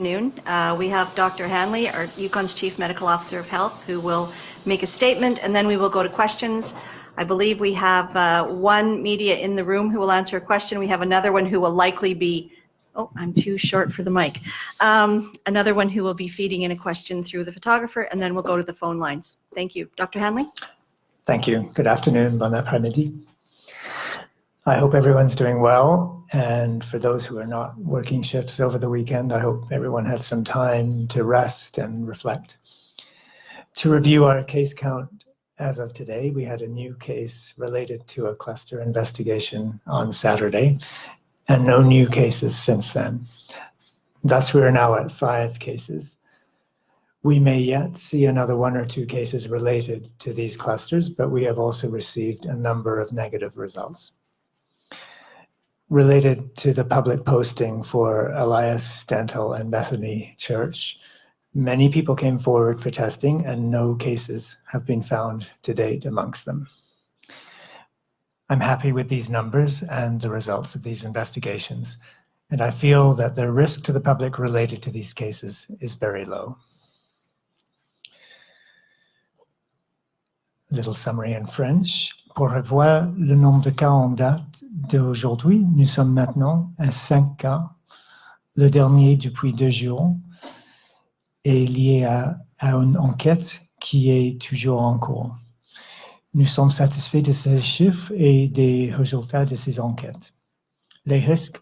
Noon. We have Dr. Hanley, our Yukon's Chief Medical Officer of Health, who will make a statement, and then we will go to questions. I believe we have one media in the room who will answer a question. We have another one who will likely be, oh, I'm too short for the mic. Another one who will be feeding in a question through the photographer, and then we'll go to the phone lines. Thank you. Dr. Hanley? Thank you. Good afternoon, bon après-midi. I hope everyone's doing well, and for those who are not working shifts over the weekend, I hope everyone had some time to rest and reflect. To review our case count as of today, we had a new case related to a cluster investigation on Saturday, and no new cases since then. Thus, we are now at 5 cases. We may yet see another 1 or 2 cases related to these clusters, but we have also received a number of negative results. Related to the public posting for Elias Dental and Bethany Church, many people came forward for testing and no cases have been found to date amongst them. I'm happy with these numbers and the results of these investigations, and I feel that the risk to the public related to these cases is very low. A little summary in French. Pour revoir le nombre de cas en date d'aujourd'hui, nous sommes maintenant à 5 cas. Le dernier depuis 2 jours est lié à une enquête qui est toujours en cours. Nous sommes satisfaits de ces chiffres et des résultats de ces enquêtes. Les risques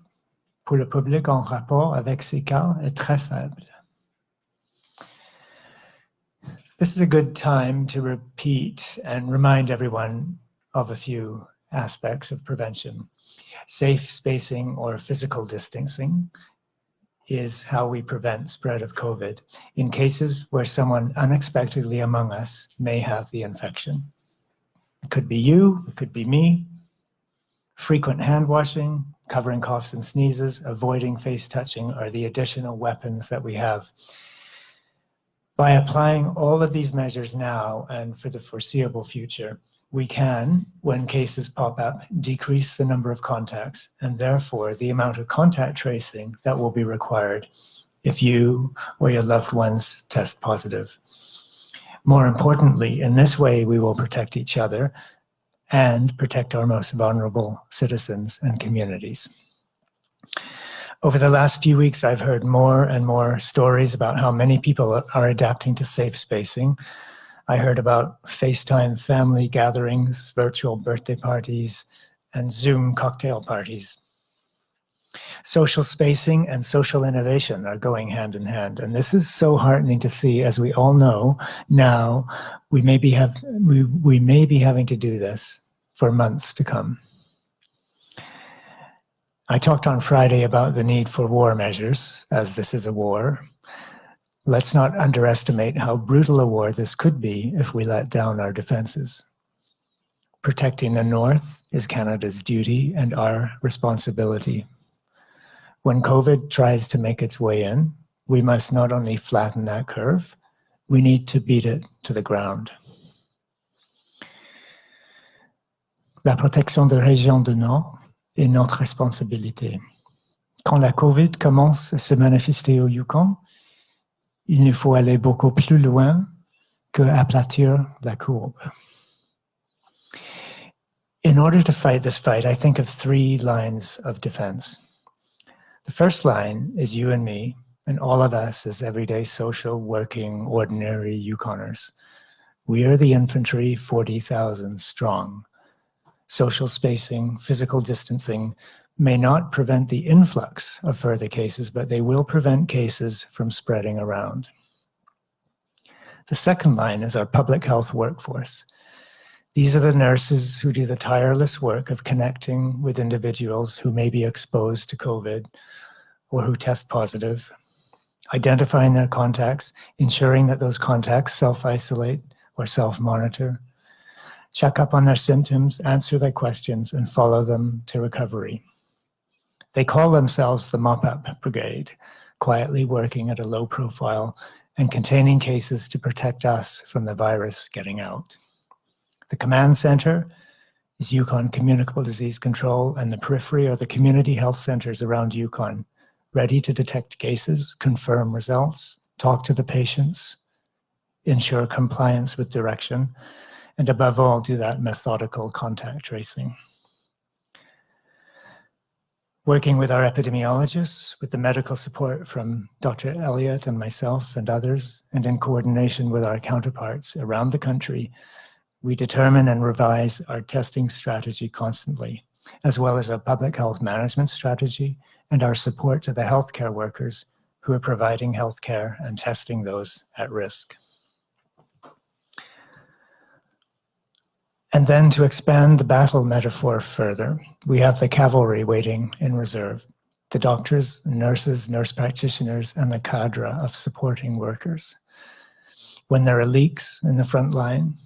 pour le public en rapport avec ces cas est très faible. This is a good time to repeat and remind everyone of a few aspects of prevention. Safe spacing or physical distancing is how we prevent spread of COVID in cases where someone unexpectedly among us may have the infection. It could be you, it could be me. Frequent hand washing, covering coughs and sneezes, avoiding face touching are the additional weapons that we have. By applying all of these measures now and for the foreseeable future, we can, when cases pop up, decrease the number of contacts and therefore the amount of contact tracing that will be required if you or your loved ones test positive. More importantly, in this way, we will protect each other and protect our most vulnerable citizens and communities. Over the last few weeks, I've heard more and more stories about how many people are adapting to safe spacing. I heard about FaceTime family gatherings, virtual birthday parties, and Zoom cocktail parties. Social spacing and social innovation are going hand in hand, and this is so heartening to see. As we all know now, we may be having to do this for months to come. I talked on Friday about the need for war measures, as this is a war. Let's not underestimate how brutal a war this could be if we let down our defenses. Protecting the North is Canada's duty and our responsibility. When COVID tries to make its way in, we must not only flatten that curve, we need to beat it to the ground. La protection des régions du Nord est notre responsabilité. Quand la COVID commence à se manifester au Yukon, il nous faut aller beaucoup plus loin que aplatir la courbe. In order to fight this fight, I think of 3 lines of defense. The first line is you and me, and all of us as everyday social, working, ordinary Yukoners. We are the infantry, 40,000 strong. Social spacing, physical distancing may not prevent the influx of further cases, but they will prevent cases from spreading around. The second line is our public health workforce. These are the nurses who do the tireless work of connecting with individuals who may be exposed to COVID or who test positive, identifying their contacts, ensuring that those contacts self-isolate or self-monitor, check up on their symptoms, answer their questions, and follow them to recovery. They call themselves the Mop-Up Brigade, quietly working at a low profile and containing cases to protect us from the virus getting out. The command center is Yukon Communicable Disease Control, and the periphery are the community health centers around Yukon, ready to detect cases, confirm results, talk to the patients, ensure compliance with direction, and above all, do that methodical contact tracing. Working with our epidemiologists, with the medical support from Dr. Elliott and myself and others, and in coordination with our counterparts around the country, we determine and revise our testing strategy constantly, as well as our public health management strategy and our support to the healthcare workers who are providing healthcare and testing those at risk. And then to expand the battle metaphor further, we have the cavalry waiting in reserve, the doctors, nurses, nurse practitioners, and the cadre of supporting workers. When there are leaks in the front line,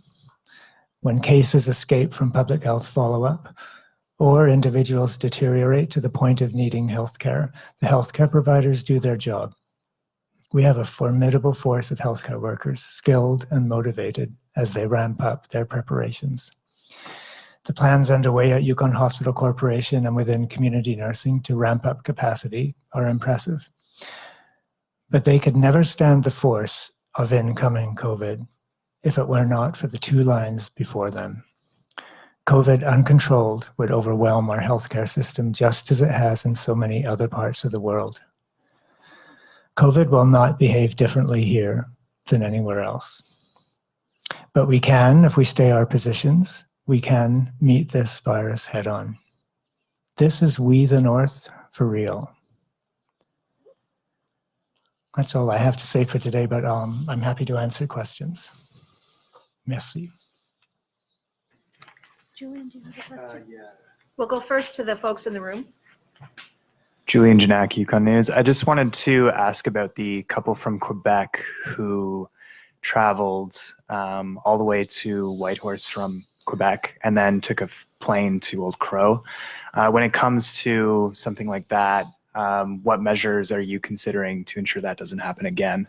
when cases escape from public health follow-up, or individuals deteriorate to the point of needing healthcare, the healthcare providers do their job. We have a formidable force of healthcare workers, skilled and motivated as they ramp up their preparations. The plans underway at Yukon Hospital Corporation and within community nursing to ramp up capacity are impressive. But they could never stand the force of incoming COVID if it were not for the two lines before them. COVID uncontrolled would overwhelm our healthcare system just as it has in so many other parts of the world. COVID will not behave differently here than anywhere else. But we can, if we stay our positions, we can meet this virus head on. This is We the North for real. That's all I have to say for today, but I'm happy to answer questions. Merci. Julian, do you have a question? Yeah. We'll go first to the folks in the room. Julian Janak, Yukon News. I just wanted to ask about the couple from Quebec who traveled all the way to Whitehorse from Quebec and then took a plane to Old Crow. When it comes to something like that, what measures are you considering to ensure that doesn't happen again?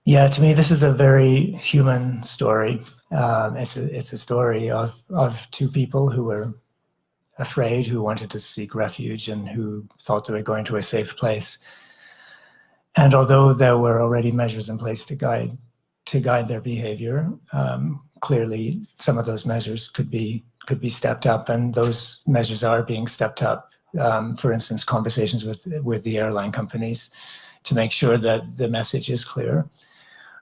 Yeah, to me, this is a very human story. It's a story of two people who were afraid, who wanted to seek refuge, and who thought they were going to a safe place. And although there were already measures in place to guide their behavior, clearly some of those measures could be stepped up, and those measures are being stepped up. For instance, conversations with the airline companies to make sure that the message is clear,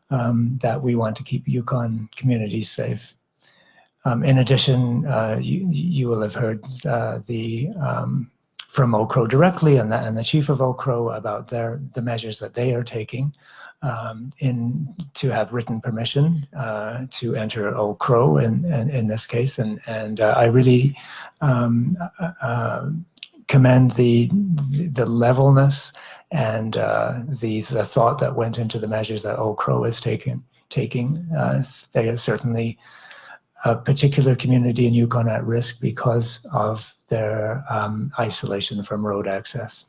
that we want to keep Yukon communities safe. In addition, you will have heard from OCRO directly and the chief of OCRO about the measures that they are taking to have written permission to enter OCRO in this case, and I really commend the levelness and the thought that went into the measures that OCRO is taking. They are certainly a particular community in Yukon at risk because of their isolation from road access.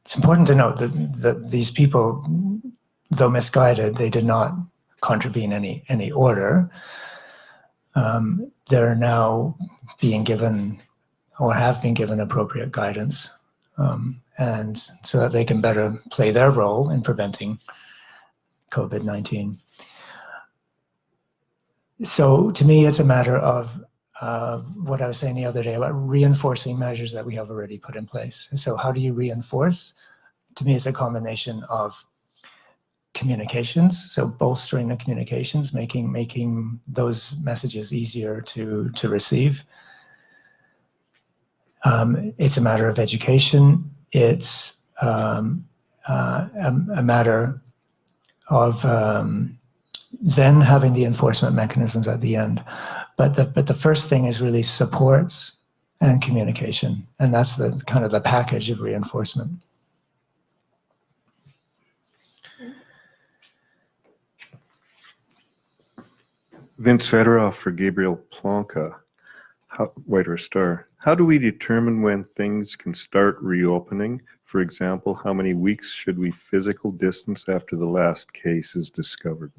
It's important to note that these people, though misguided, they did not contravene any order. They're now being given or have been given appropriate guidance, and so that they can better play their role in preventing COVID-19. So to me, it's a matter of what I was saying the other day about reinforcing measures that we have already put in place. So how do you reinforce? To me, it's a combination of communications, so bolstering the communications, making those messages easier to receive. It's a matter of education. It's a matter of then having the enforcement mechanisms at the end. But the first thing is really supports and communication, and that's the kind of the package of reinforcement. Vince Fedorov for Gabriel Plonka, Whitehorse Star. How do we determine when things can start reopening? For example, how many weeks should we physical distance after the last case is discovered?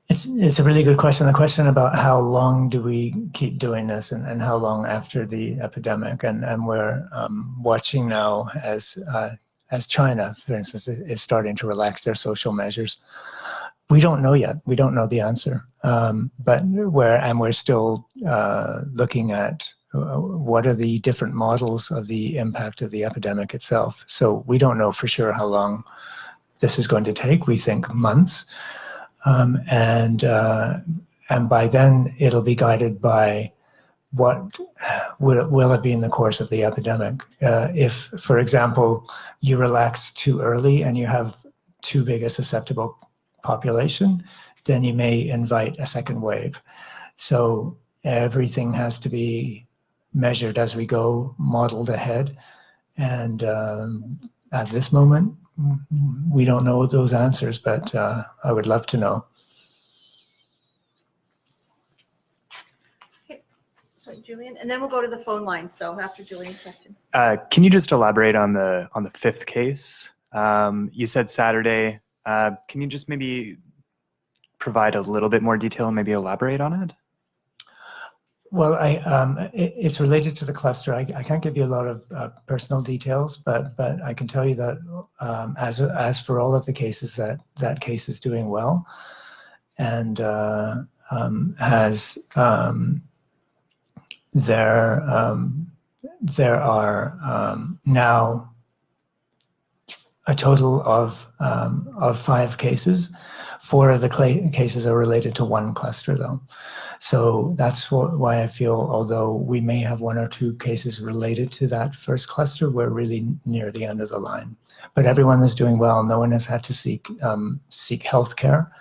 It's a really good question. The question about how long do we keep doing this, and how long after the epidemic, and we're watching now as China, for instance, is starting to relax their social measures. We don't know yet. We don't know the answer, but we're still looking at what are the different models of the impact of the epidemic itself. So we don't know for sure how long this is going to take. We think months. And by then it'll be guided by what will it be in the course of the epidemic. If, for example, you relax too early and you have too big a susceptible population, then you may invite a second wave. So everything has to be measured as we go, modeled ahead. And at this moment, we don't know those answers, but I would love to know. Okay. Sorry, Julian, and then we'll go to the phone line. So after Julian's question. Can you just elaborate on the fifth case? You said Saturday. Can you just maybe provide a little bit more detail and maybe elaborate on it? Well, it's related to the cluster. I can't give you a lot of personal details, but I can tell you that as for all of the cases, that case is doing well, and has there are now a total of 5 cases. 4 of the cases are related to one cluster, though. So that's why I feel, although we may have 1 or 2 cases related to that first cluster, we're really near the end of the line. But everyone is doing well. No one has had to seek health care,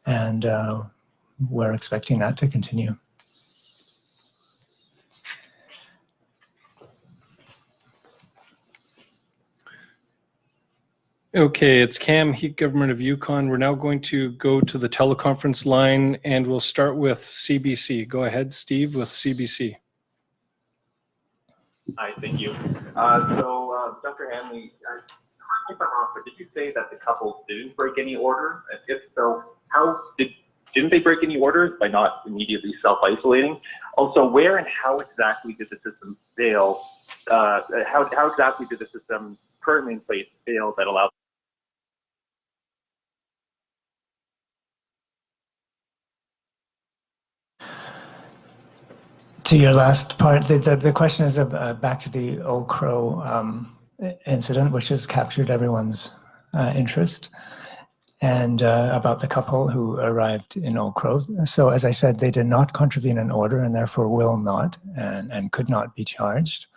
and we're expecting that to continue. Okay, it's Cam Heat, Government of Yukon. We're now going to go to the teleconference line, and we'll start with CBC. Go ahead, Steve, with CBC. Hi, thank you. Dr. Hanley, correct me if I'm wrong, but did you say that the couple didn't break any order? And if so, didn't they break any orders by not immediately self-isolating? Also, where and how exactly did the system fail? How exactly did the system currently in place fail that allowed? To your last part, the question is back to the Old Crow incident, which has captured everyone's interest, and about the couple who arrived in Old Crow. So as I said, they did not contravene an order and therefore will not and could not be charged.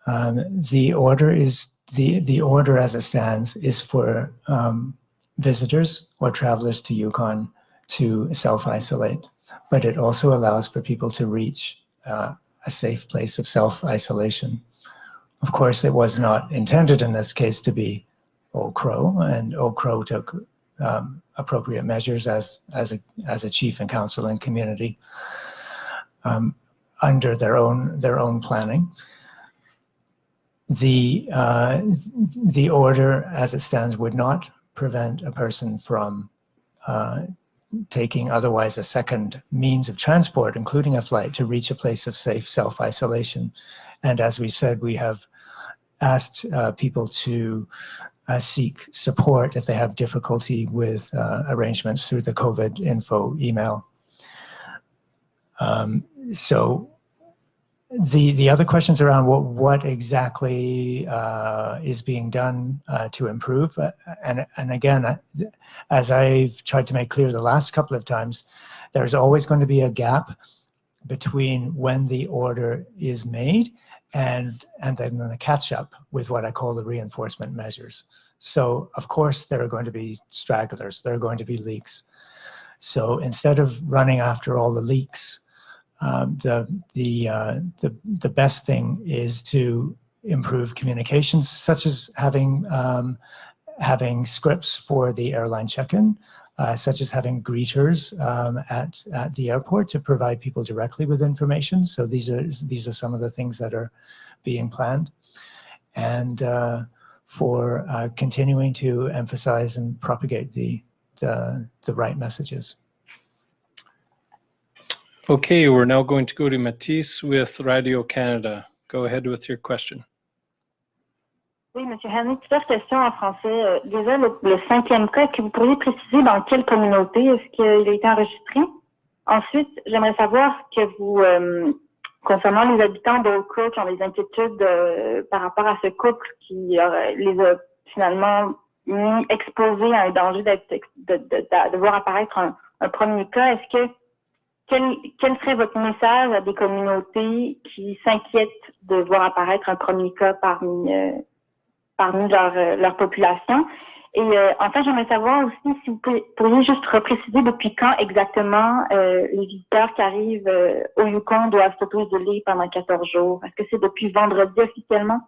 The order as it stands is for visitors or travelers to Yukon to self-isolate. But it also allows for people to reach a safe place of self-isolation. Of course, it was not intended in this case to be Old Crow, and Old Crow took appropriate measures as a chief and council and community under their own planning. The order as it stands would not prevent a person from taking otherwise a second means of transport, including a flight, to reach a place of safe self-isolation. And as we said, we have asked people to seek support if they have difficulty with arrangements through the COVID info email. So the other questions around what exactly is being done to improve, and again, as I've tried to make clear the last couple of times, there's always going to be a gap between when the order is made and then the catch up with what I call the reinforcement measures. So of course there are going to be stragglers, there are going to be leaks. So instead of running after all the leaks, the best thing is to improve communications, such as having scripts for the airline check-in, such as having greeters at the airport to provide people directly with information. So these are some of the things that are being planned, and for continuing to emphasize and propagate the the right messages. Okay, we're now going to go to Matisse with Radio Canada. Go ahead with your question. Oui, M. Hanley, plusieurs questions en français. Déjà, le 5e cas, est-ce que vous pourriez préciser dans quelle communauté est-ce qu'il a été enregistré? Ensuite, j'aimerais savoir que vous, concernant les habitants de Oak qui ont des inquiétudes par rapport à ce couple qui les a finalement mis exposés à un danger de voir apparaître un premier cas, est-ce que quel serait votre message à des communautés qui s'inquiètent de voir apparaître un premier cas parmi leur population? Et enfin, j'aimerais savoir aussi si vous pourriez juste repréciser depuis quand exactement les visiteurs qui arrivent au Yukon doivent s'auto-isoler pendant 14 jours. Est-ce que c'est depuis vendredi officiellement?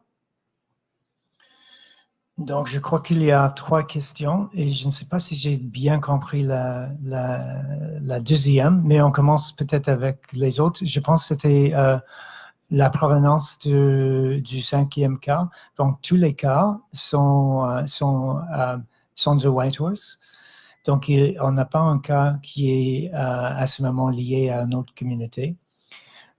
Donc, je crois qu'il y a 3 questions et je ne sais pas si j'ai bien compris la deuxième, mais on commence peut-être avec les autres. Je pense que c'était la provenance du 5e cas. Donc, tous les cas sont de Whitehorse. Donc, on n'a pas un cas qui est à ce moment lié à une autre communauté.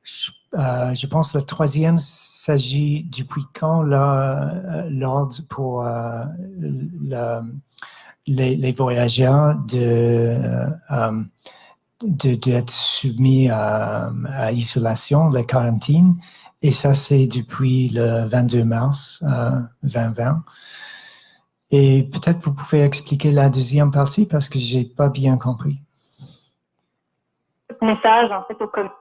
Je pense que le 3e s'agit depuis quand l'ordre pour les voyageurs d'être soumis à isolation, la quarantaine. Et ça, c'est depuis le 22 mars 2020. Et peut-être vous pouvez expliquer la deuxième partie parce que j'ai pas bien compris. Message, en fait, aux communautés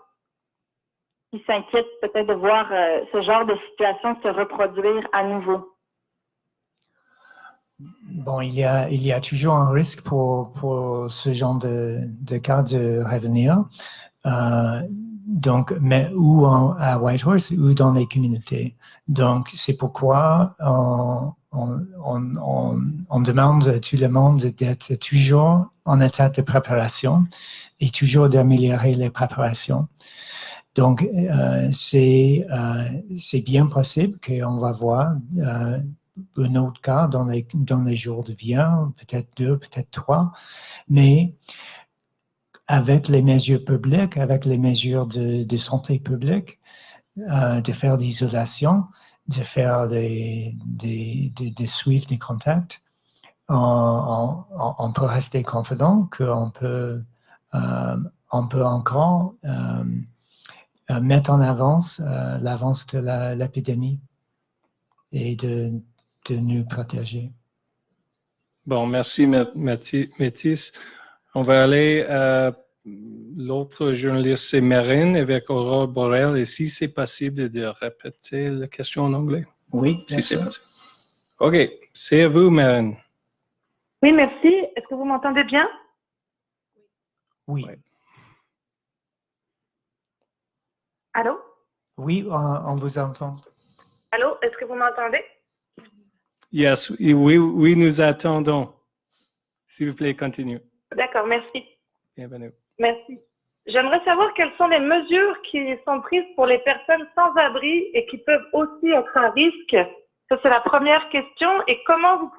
qui s'inquiètent peut-être de voir ce genre de situation se reproduire à nouveau. Bon, il y a toujours un risque pour ce genre de cas de revenir, donc, mais ou à Whitehorse ou dans les communautés. Donc, c'est pourquoi on demande à tout le monde d'être toujours en état de préparation et toujours d'améliorer les préparations. Donc, c'est bien possible qu'on va voir un autre cas dans les jours de venir, peut-être 2, peut-être 3, mais avec les mesures publiques, avec les mesures de santé publique, de faire l'isolation, de faire de suivre des contacts, on peut rester confident qu'on peut encore mettre en avance l'avance de l'épidémie et de nous protéger. Bon, merci Métis. On va aller à l'autre journaliste, c'est Marine avec Aurore Borel. Et si c'est possible de répéter la question en anglais? Oui, bien si c'est sûr. possible. OK, c'est à vous, Marine. Oui, merci. Est-ce que vous m'entendez bien? Oui. Ouais. Allô? Oui, on vous entend. Allô? Est-ce que vous m'entendez? Yes, oui, nous attendons. S'il vous plaît, continue. D'accord, merci. Bienvenue. Merci. J'aimerais savoir quelles sont les mesures qui sont prises pour les personnes sans abri et qui peuvent aussi être à risque. Ça, c'est la première question. Et comment vous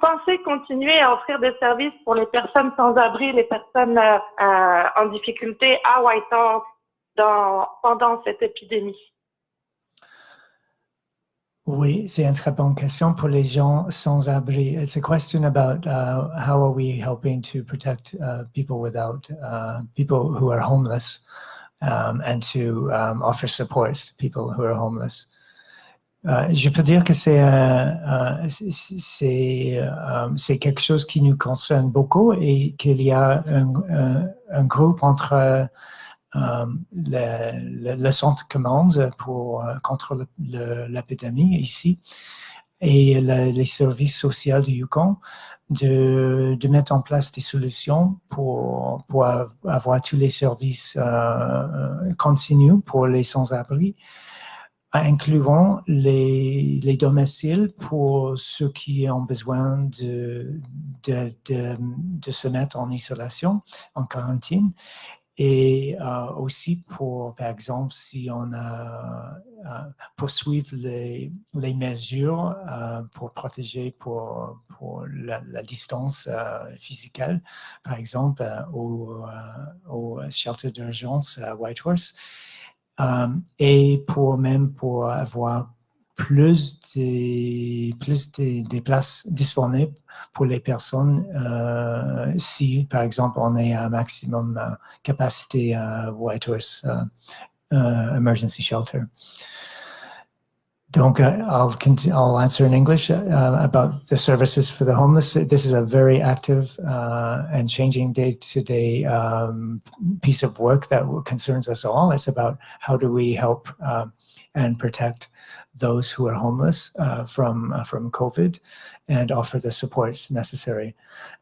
pensez continuer à offrir des services pour les personnes sans abri, les personnes en difficulté à Whitehorse pendant cette épidémie? Oui, c'est une très bonne question pour les gens sans abri. It's a question about how are we helping to protect people who are homeless, and to offer supports to people who are homeless. Je peux dire que c'est quelque chose qui nous concerne beaucoup et qu'il y a un groupe entre le centre commande contre l'épidémie ici et les services sociaux du Yukon de mettre en place des solutions pour avoir tous les services continus pour les sans-abri, incluant les domiciles pour ceux qui ont besoin de se mettre en isolation, en quarantaine, et aussi pour, par exemple, si on poursuivre les mesures pour protéger pour la distance physique, par exemple au shelter d'urgence à Whitehorse, et pour avoir plus des places disponibles pour les personnes si, par exemple, on est à maximum capacité à Whitehorse Emergency Shelter. Donc, I'll answer in English about the services for the homeless. This is a very active and changing day-to-day piece of work that concerns us all. It's about how do we help and protect those who are homeless from COVID and offer the supports necessary.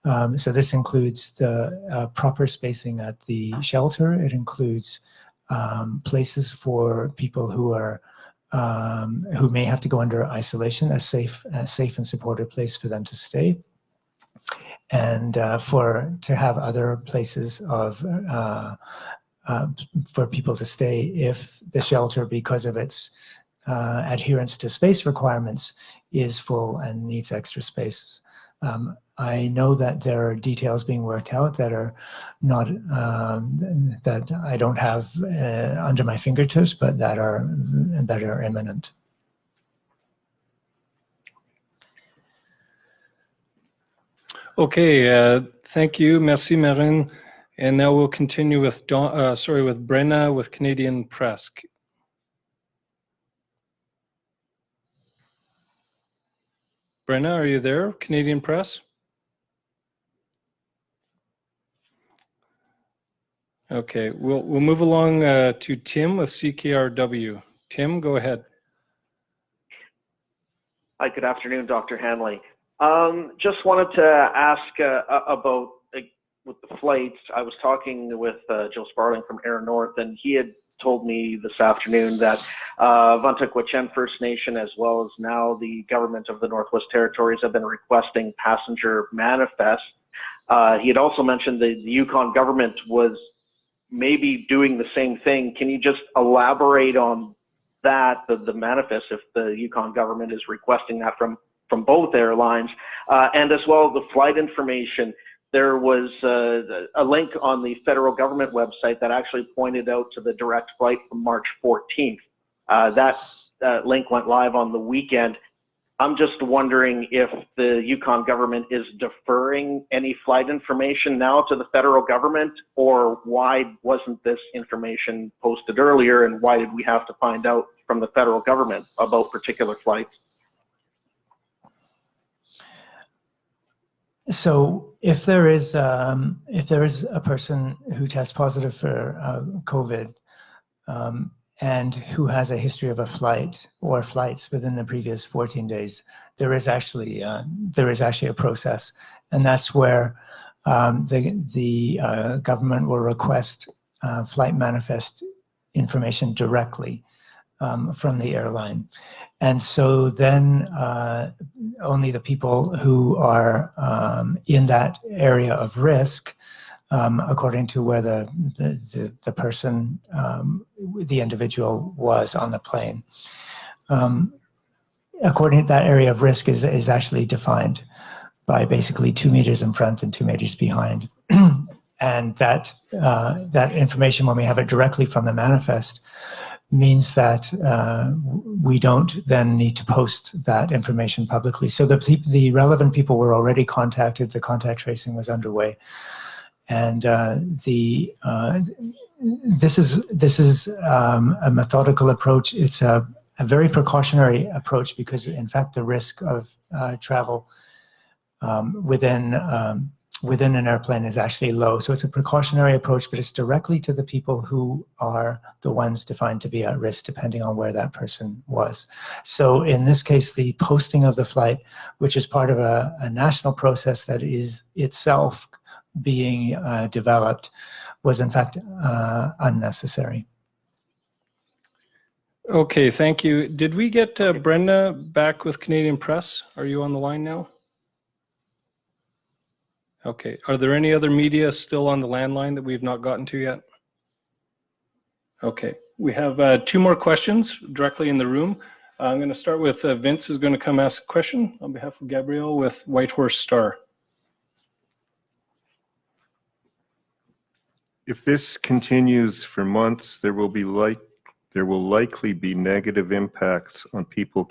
So this includes the proper spacing at the shelter. It includes places for people who are who may have to go under isolation, a safe and supportive place for them to stay, and to have other places of for people to stay if the shelter, because of its adherence to space requirements, is full and needs extra space. I know that there are details being worked out that are not that I don't have under my fingertips, but that are imminent. Okay, thank you, merci Marine. And now we'll continue with with Brenna with Canadian Press. Brenna, are you there? Canadian Press? Okay, we'll move along to Tim with CKRW. Tim, go ahead. Hi, good afternoon, Dr. Hanley. Just wanted to ask about with the flights. I was talking with Joe Sparling from Air North, and he had told me this afternoon that Vantaquachen First Nation, as well as now the government of the Northwest Territories, have been requesting passenger manifests. He had also mentioned the Yukon government was maybe doing the same thing. Can you just elaborate on that, the manifest, if the Yukon government is requesting that from both airlines, and as well the flight information? There was a link on the federal government website that actually pointed out to the direct flight from March 14th. That link went live on the weekend. I'm just wondering if the Yukon government is deferring any flight information now to the federal government, or why wasn't this information posted earlier, and why did we have to find out from the federal government about particular flights? So if there is a person who tests positive for COVID and who has a history of a flight or flights within the previous 14 days, there is actually a process, and that's where the government will request flight manifest information directly from the airline. And so then only the people who are in that area of risk, according to where the person, the individual was on the plane. According to that area of risk is actually defined by basically 2 meters in front and 2 meters behind. And that information, when we have it directly from the manifest, means that we don't then need to post that information publicly. So the relevant people were already contacted. The contact tracing was underway, and this is a methodical approach. It's a very precautionary approach because, in fact, the risk of travel within an airplane is actually low. So it's a precautionary approach, but it's directly to the people who are the ones defined to be at risk, depending on where that person was. So in this case, the posting of the flight, which is part of a national process that is itself being developed, was in fact unnecessary. Okay, thank you. Did we get Brenda back with Canadian Press? Are you on the line now? Okay. Are there any other media still on the landline that we've not gotten to yet? Okay, we have 2 more questions directly in the room. I'm going to start with Vince is going to come ask a question on behalf of Gabrielle with Whitehorse Star. If this continues for months, there will likely be negative impacts on people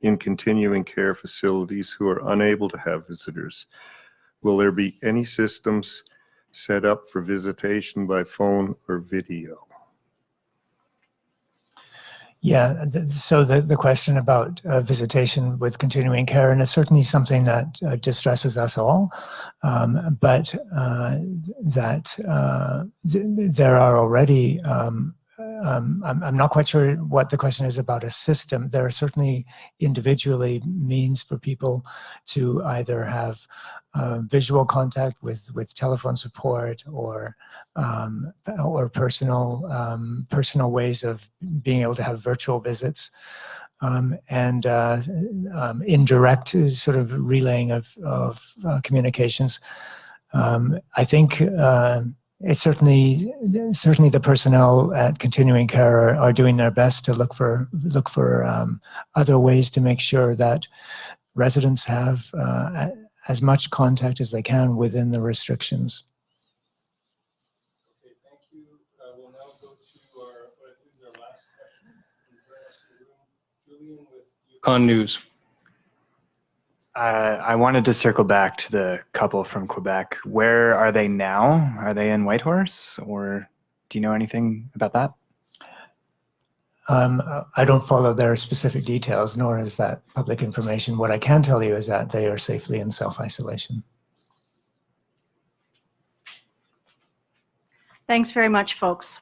in continuing care facilities who are unable to have visitors. Will there be any systems set up for visitation by phone or video? Yeah, so the question about visitation with continuing care, and it's certainly something that distresses us all, but there are already, I'm not quite sure what the question is about a system. There are certainly individually means for people to either have visual contact with telephone support or personal ways of being able to have virtual visits, and indirect sort of relaying of communications. I think it's certainly the personnel at continuing care are doing their best to look for other ways to make sure that residents have as much contact as they can within the restrictions. Okay, thank you. We'll now go to our last question. Julian with Yukon News. I wanted to circle back to the couple from Quebec. Where are they now? Are they in Whitehorse, or do you know anything about that? I don't follow their specific details, nor is that public information. What I can tell you is that they are safely in self-isolation. Thanks very much, folks.